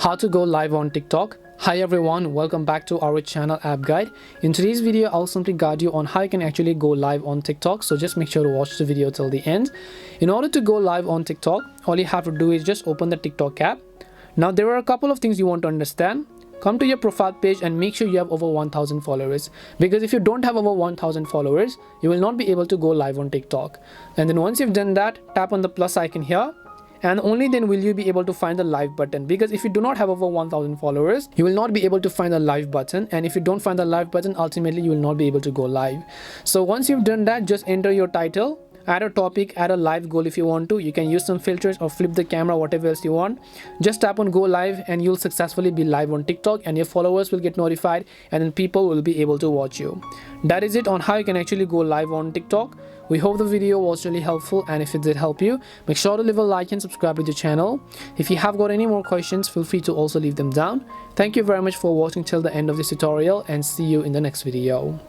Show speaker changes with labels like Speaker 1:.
Speaker 1: How to go live on TikTok. Hi everyone, welcome back to our channel App Guide. In today's video, I'll simply guide you on how you can actually go live on TikTok. So just make sure to watch the video till the end. In order to go live on TikTok, all you have to do is just open the TikTok app. Now there are a couple of things you want to understand. Come to your profile page and make sure you have over 1000 followers, because if you don't have over 1000 followers, you will not be able to go live on TikTok. And then once you've done that, tap on the plus icon here, and only then will you be able to find the live button, because if you do not have over 1000 followers, you will not be able to find the live button, and if you don't find the live button, ultimately you will not be able to go live. So once you've done that, just enter your title, add a topic, add a live goal if you want to. You can use some filters or flip the camera, whatever else you want. Just tap on go live and you'll successfully be live on TikTok, and your followers will get notified, and then people will be able to watch you. That is it on how you can actually go live on TikTok. We hope the video was really helpful, and if it did help you, make sure to leave a like and subscribe to the channel. If you have got any more questions, feel free to also leave them down. Thank you very much for watching till the end of this tutorial, and see you in the next video.